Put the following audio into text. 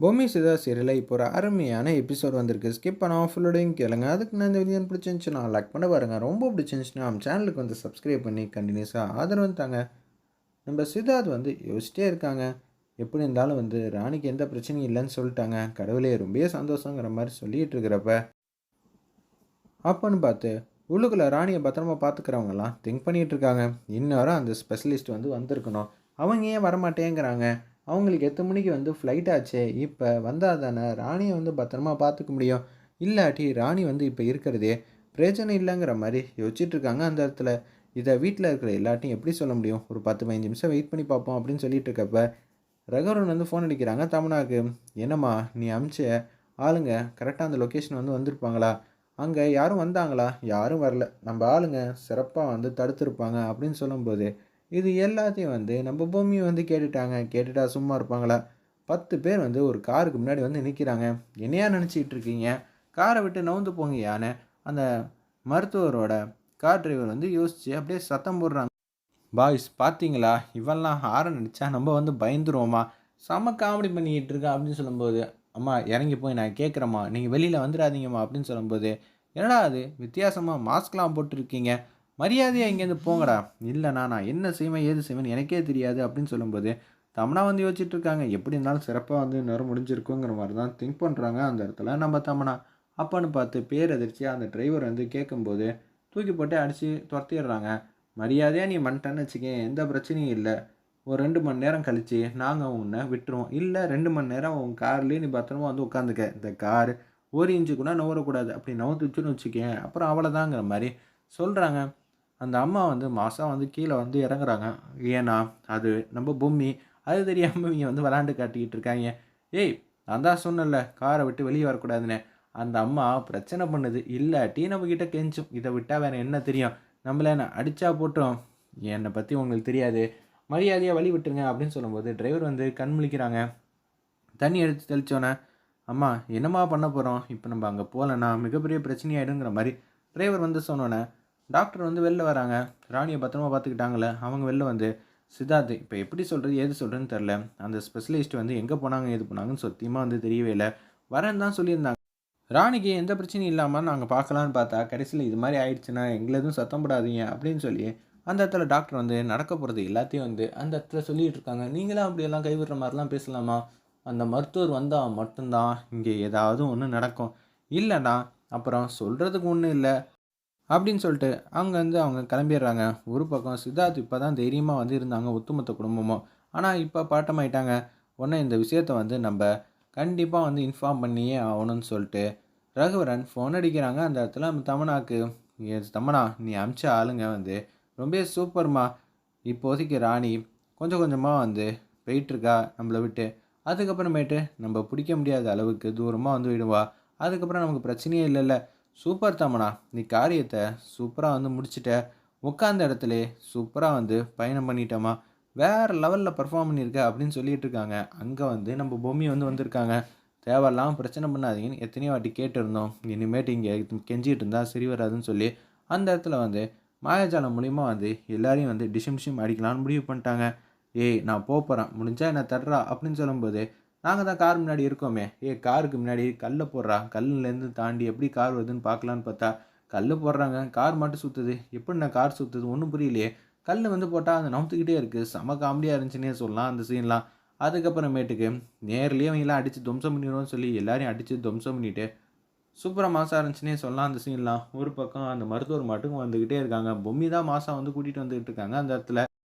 பொம்மி சிதா சீரியலில் இப்போ ஒரு அருமையான எபிசோட் வந்திருக்கு. ஸ்கிப் பண்ணாமல் ஃபுல்லோடையும் கேளுங்க. அதுக்கு நான் இந்த வீடியோ பிடிச்சிருந்துச்சுன்னா லைக் பண்ண பாருங்கள். ரொம்ப பிடிச்சிருந்துச்சுன்னா நம்ம சேனலுக்கு வந்து சப்ஸ்கிரைப் பண்ணி கண்டினியூஸாக ஆதரவு தாங்க. நம்ம சித்தார்த் வந்து யோசிச்சிட்டே இருக்காங்க. எப்படி இருந்தாலும் வந்து ராணிக்கு எந்த பிரச்சனையும் இல்லைன்னு சொல்லிட்டாங்க. கடவுளே ரொம்ப சந்தோஷங்கிற மாதிரி சொல்லிட்டு இருக்கிறப்ப அப்போன்னு பார்த்து உள்ளுக்குள்ளே ராணியை பத்திரமா பார்த்துக்கிறவங்கலாம் திங்க் பண்ணிகிட்டு இருக்காங்க. இன்னொரு அந்த ஸ்பெஷலிஸ்ட் வந்து வந்திருக்கணும். அவங்க ஏன் வரமாட்டேங்கிறாங்க? அவங்களுக்கு எத்தனை மணிக்கு வந்து ஃப்ளைட் ஆச்சே, இப்போ வந்தால் தானே ராணியை வந்து பத்திரமா பார்த்துக்க முடியும். இல்லாட்டி ராணி வந்து இப்போ இருக்கிறதே பிரயோஜனம் இல்லைங்கிற மாதிரி யோசிச்சுட்டு இருக்காங்க அந்த இடத்துல. இதை வீட்டில் இருக்கிற எல்லாட்டையும் எப்படி சொல்ல முடியும்? ஒரு 10-15 நிமிஷம் வெயிட் பண்ணி பார்ப்போம் அப்படின்னு சொல்லிட்டு இருக்கப்ப ரகுவரன் வந்து ஃபோன் அடிக்கிறாங்க தமனாக்கு. என்னம்மா நீ அமிச்ச ஆளுங்க கரெக்டாக அந்த லொக்கேஷன் வந்து வந்திருப்பாங்களா? அங்கே யாரும் வந்தாங்களா? யாரும் வரல. நம்ம ஆளுங்க சிறப்பாக வந்து தடுத்திருப்பாங்க அப்படின்னு சொல்லும்போது இது எல்லாத்தையும் வந்து நம்ம பூமியை வந்து கேட்டுட்டாங்க. கேட்டுட்டா சும்மா இருப்பாங்களா? 10 பேர் வந்து ஒரு காருக்கு முன்னாடி வந்து நிற்கிறாங்க. என்னையா நினச்சிக்கிட்டு இருக்கீங்க? காரை விட்டு நவுந்து போங்கயான்னு அந்த மருத்துவரோட கார் டிரைவர் வந்து யோசித்து அப்படியே சத்தம் போடுறாங்க. பாய்ஸ் பார்த்தீங்களா? இவெல்லாம் ஹாரன் அடித்தா நம்ம வந்து பயந்துருவோமா? செம்ம காமெடி பண்ணிக்கிட்டு இருக்கா அப்படின்னு சொல்லும்போது, அம்மா இறங்கி போய் நான் கேட்குறேம்மா, நீங்கள் வெளியில் வந்துடாதீங்கம்மா அப்படின்னு சொல்லும்போது, என்னடா அது வித்தியாசமாக மாஸ்க்லாம் போட்டுருக்கீங்க, மரியாதையாக இங்கேருந்து போங்கடா. இல்லைண்ணா நான் என்ன செய்வேன் ஏது செய்வேன்னு எனக்கே தெரியாது அப்படின்னு சொல்லும்போது, தமனா வந்து யோசிச்சுட்டு இருக்காங்க. எப்படி இருந்தாலும் சிறப்பாக வந்து நேரம் முடிஞ்சிருக்குங்கிற மாதிரி தான் திங்க் பண்ணுறாங்க அந்த இடத்துல நம்ம தமனா. அப்போன்னு பார்த்து பேரதிர்ச்சியாக அந்த டிரைவர் வந்து கேட்கும்போது தூக்கி போட்டு அடித்து துரத்திடுறாங்க. மரியாதையாக நீ வந்துட்டேன்னு வச்சுக்கேன், எந்த பிரச்சனையும் இல்லை. ஒரு 2 மணி நேரம் கழிச்சு நாங்கள் உன்னை விட்டுருவோம். இல்லை 2 மணி நேரம் உன் கார்லேயே நீ பத்திரமா வந்து உட்காந்துக்க. இந்த கார் 1 இன்ச்சு கூட நகரக்கூடாது. அப்படி நகர்த்துச்சுன்னு வச்சுக்கேன் அப்புறம் அவ்வளோதாங்கிற மாதிரி சொல்கிறாங்க. அந்த அம்மா வந்து மாதம் வந்து கீழே வந்து இறங்குறாங்க. ஏன்னா அது நம்ம பொம்மி. அது தெரியாமல் இவங்க வந்து விளாண்டு காட்டிக்கிட்டு இருக்காங்க. ஏய் நான் தான் சொன்னேன்ல காரை விட்டு வெளியே வரக்கூடாதுன்னு. அந்த அம்மா பிரச்சனை பண்ணுது. இல்லாட்டி நம்மக்கிட்ட கெஞ்சும். இதை விட்டால் வேறு என்ன தெரியும்? நம்மள என்ன அடித்தா போட்டோம். என்னை பற்றி உங்களுக்கு தெரியாது. மரியாதையாக வழி விட்டுருங்க அப்படின்னு சொல்லும்போது டிரைவர் வந்து கண் முழிக்கிறாங்க. தண்ணி எடுத்து தெளித்தோன்னே, அம்மா என்னம்மா பண்ண போகிறோம்? இப்போ நம்ம அங்கே போகலன்னா மிகப்பெரிய பிரச்சனையாயிடுங்கிற மாதிரி டிரைவர் வந்து சொன்னோன்னே, டாக்டர் வந்து வெளில வராங்க. ராணியை பத்திரமா பார்த்துக்கிட்டாங்களே அவங்க வெளில வந்து, சித்தார்த் இப்போ எப்படி சொல்கிறது ஏது சொல்கிறதுன்னு தெரில. அந்த ஸ்பெஷலிஸ்ட் வந்து எங்கே போனாங்க ஏது போனாங்கன்னு சத்தியமாக வந்து தெரியவே இல்லை. வரேன்னு தான் சொல்லியிருந்தாங்க. ராணிக்கு எந்த பிரச்சனையும் இல்லாமல் நாங்கள் பார்க்கலான்னு பார்த்தா கடைசியில் இது மாதிரி ஆயிடுச்சுன்னா எங்களை எதுவும் சத்தம் போடாதீங்க அப்படின்னு சொல்லி அந்த இடத்துல டாக்டர் வந்து நடக்க போகிறது எல்லாத்தையும் வந்து அந்த இடத்துல சொல்லிகிட்டு இருக்காங்க. நீங்களாம் அப்படியெல்லாம் கைவிடுற மாதிரிலாம் பேசலாமா? அந்த மருத்துவர் வந்தால் மட்டும்தான் இங்கே ஏதாவது ஒன்று நடக்கும். இல்லைண்ணா அப்புறம் சொல்கிறதுக்கு ஒன்றும் இல்லை அப்படின்னு சொல்லிட்டு அங்கேருந்து அவங்க கிளம்பிடுறாங்க. ஒரு பக்கம் சித்தார்த் இப்போ தான் தைரியமாக வந்து இருந்தாங்க ஒத்துமொத்த குடும்பமும். ஆனால் இப்போ பாட்டமாயிட்டாங்க. உடனே இந்த விஷயத்தை வந்து நம்ம கண்டிப்பாக வந்து இன்ஃபார்ம் பண்ணியே ஆகணும்னு சொல்லிட்டு ரகுவரன் ஃபோன் அடிக்கிறாங்க அந்த இடத்துல தமனாக்கு. தமனா நீ அமிச்ச ஆளுங்க வந்து ரொம்ப சூப்பர்மா. இப்போதைக்கு ராணி கொஞ்சம் கொஞ்சமாக வந்து போயிட்டுருக்கா நம்மளை விட்டு. அதுக்கப்புறமேட்டு நம்ம பிடிக்க முடியாத அளவுக்கு தூரமாக வந்து விடுவா. அதுக்கப்புறம் நமக்கு பிரச்சனையே இல்லைல்ல. சூப்பர் தமனா நீ காரியத்தை சூப்பராக வந்து முடிச்சிட்ட. உட்காந்த இடத்துல சூப்பராக வந்து பயணம் பண்ணிட்டோமா. வேறு லெவலில் பர்ஃபார்ம் பண்ணியிருக்க அப்படின்னு சொல்லிட்டு இருக்காங்க. அங்கே வந்து நம்ம பொம்மி வந்து வந்திருக்காங்க. தேவையில்லாமல் பிரச்சனை பண்ணாதீங்கன்னு எத்தனையோ வாட்டி கேட்டிருந்தோம். இனிமேட்டு இங்கே கெஞ்சிட்டு இருந்தால் சரி வராதுன்னு சொல்லி அந்த இடத்துல வந்து மாயாஜாலம் மூலிமா வந்து எல்லாரையும் வந்து டிஷம் டிஷம் அடிக்கலான்னு முடிவு பண்ணிட்டாங்க. ஏய் நான் போகிறேன் முடிஞ்சா என்ன தடுறா அப்படின்னு சொல்லும்போது நாங்கள் தான் கார் முன்னாடி இருக்கோமே. காருக்கு முன்னாடி கல்லை போடுறா. கல்லுலேருந்து தாண்டி எப்படி கார் வருதுன்னு பார்க்கலான்னு பார்த்தா கல் போடுறாங்க. கார் மட்டும் சுற்றுது. எப்படிண்ணா கார் சுற்றுது ஒன்றும் புரியலையே. கல் வந்து போட்டால் அந்த நவுத்துக்கிட்டே இருக்குது. செம காமெடியாக இருந்துச்சுன்னே சொல்லலாம் அந்த சீன்லாம். அதுக்கப்புறமேட்டுக்கு நேர்லேயே அவங்களாம் அடித்து துவம்சம் பண்ணிடுவோம்னு சொல்லி எல்லாரையும் அடித்து துவம்சம் பண்ணிவிட்டு சூப்பராக மாசாக இருந்துச்சுன்னே சொல்லலாம் அந்த சீன்லாம். ஒரு பக்கம் அந்த மருத்துவர் மட்டும் வந்துக்கிட்டே இருக்காங்க. பொம்மி தான் மாசா வந்து கூட்டிகிட்டு வந்துக்கிட்டு இருக்காங்க அந்த இடத்துல.